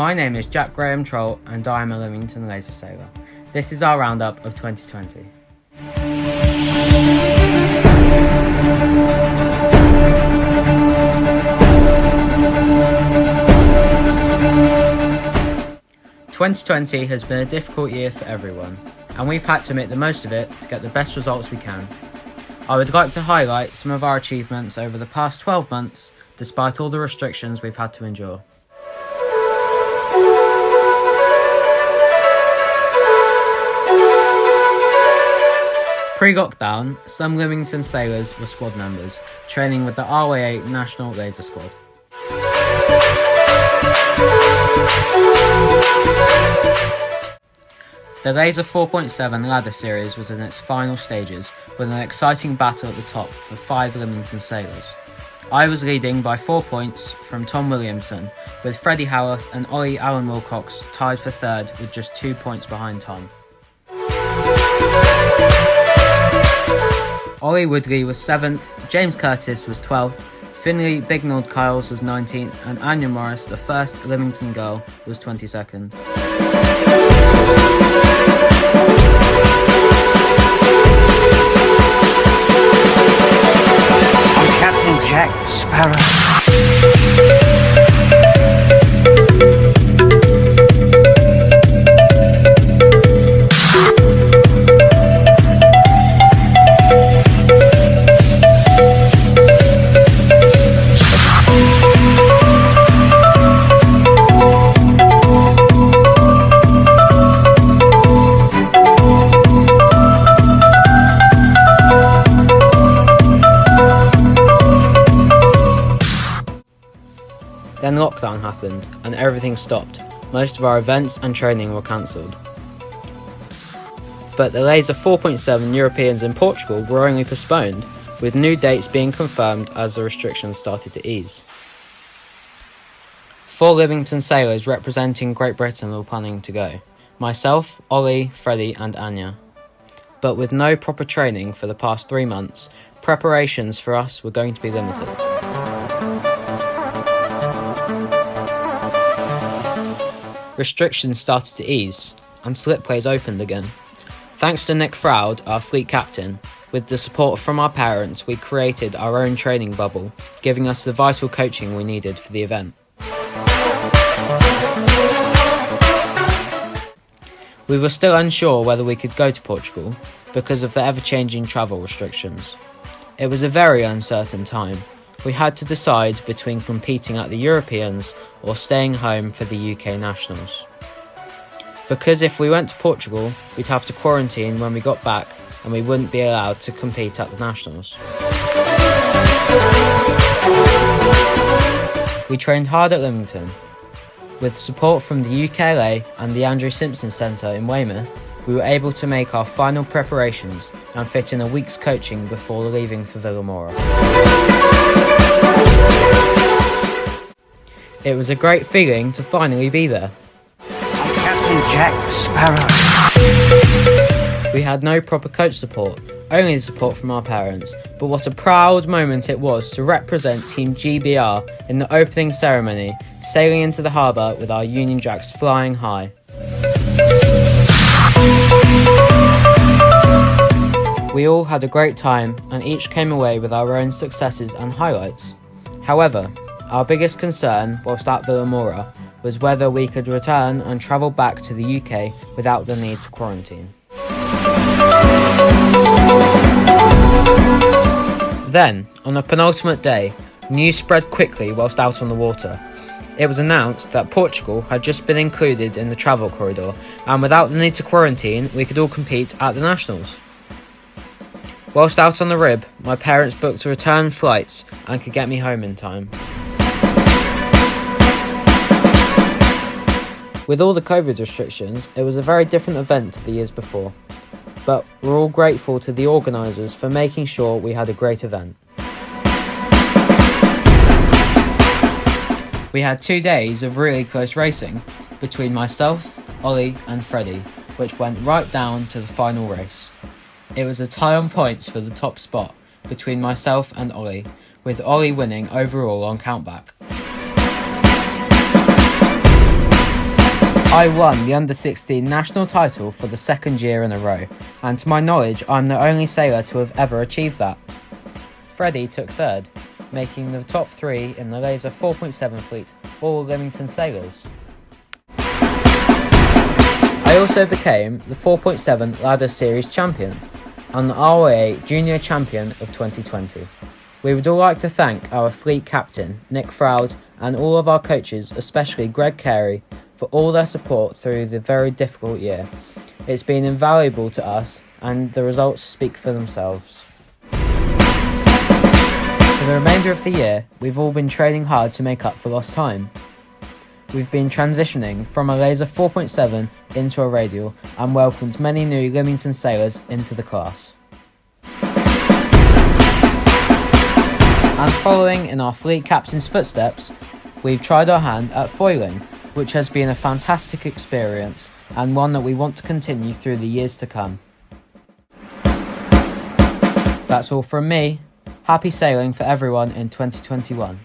My name is Jack Graham Troll and I am a Lymington Laser sailor. This is our roundup of 2020. "2020 has been a difficult year for everyone, and we've had to make the most of it to get the best results we can. I would like to highlight some of our achievements over the past 12 months, despite all the restrictions we've had to endure. Pre-lockdown, some Lymington sailors were squad members, training with the RYA National Laser Squad. The Laser 4.7 ladder series was in its final stages, with an exciting battle at the top for 5 Lymington sailors. I was leading by 4 points from Tom Williamson, with Freddie Howarth and Ollie Allen Wilcox tied for third with just 2 points behind Tom. Ollie Woodley was 7th, James Curtis was 12th, Finley Bignald Kyles was 19th, and Anya Morris, the first Lymington girl, was 22nd. I'm Captain Jack Sparrow. Then lockdown happened and everything stopped. Most of our events and training were cancelled. But the Laser 4.7 Europeans in Portugal were only postponed, with new dates being confirmed as the restrictions started to ease. 4 Lymington sailors representing Great Britain were planning to go. Myself, Ollie, Freddie and Anya. But with no proper training for the past 3 months, preparations for us were going to be limited. Restrictions started to ease, and slip plays opened again. Thanks to Nick Froud, our fleet captain, with the support from our parents, we created our own training bubble, giving us the vital coaching we needed for the event. We were still unsure whether we could go to Portugal because of the ever-changing travel restrictions. It was a very uncertain time. We had to decide between competing at the Europeans or staying home for the UK Nationals. Because if we went to Portugal, we'd have to quarantine when we got back and we wouldn't be allowed to compete at the Nationals. We trained hard at Lymington. With support from the UKLA and the Andrew Simpson Centre in Weymouth, we were able to make our final preparations and fit in a week's coaching before leaving for Villamoura. It was a great feeling to finally be there. I'm Captain Jack Sparrow. We had no proper coach support, only the support from our parents, but what a proud moment it was to represent Team GBR in the opening ceremony, sailing into the harbour with our Union Jacks flying high. We all had a great time and each came away with our own successes and highlights. However, our biggest concern whilst at Villamoura was whether we could return and travel back to the UK without the need to quarantine. Then, on the penultimate day, news spread quickly whilst out on the water. It was announced that Portugal had just been included in the travel corridor, and without the need to quarantine, we could all compete at the Nationals. Whilst out on the rib, my parents booked return flights and could get me home in time. With all the COVID restrictions, it was a very different event to the years before, but we're all grateful to the organisers for making sure we had a great event. We had 2 days of really close racing between myself, Ollie and Freddie, which went right down to the final race. It was a tie on points for the top spot between myself and Ollie, with Ollie winning overall on countback. I won the Under-16 national title for the second year in a row, and to my knowledge, I'm the only sailor to have ever achieved that. Freddie took third, making the top three in the Laser 4.7 fleet all Lymington sailors. I also became the 4.7 Ladder Series champion and the ROA Junior Champion of 2020. We would all like to thank our fleet captain, Nick Froud, and all of our coaches, especially Greg Carey, for all their support through the very difficult year. It's been invaluable to us, and the results speak for themselves. For the remainder of the year, we've all been training hard to make up for lost time. We've been transitioning from a Laser 4.7 into a radial and welcomed many new Lymington sailors into the class. And following in our fleet captain's footsteps, we've tried our hand at foiling, which has been a fantastic experience and one that we want to continue through the years to come. That's all from me. Happy sailing for everyone in 2021.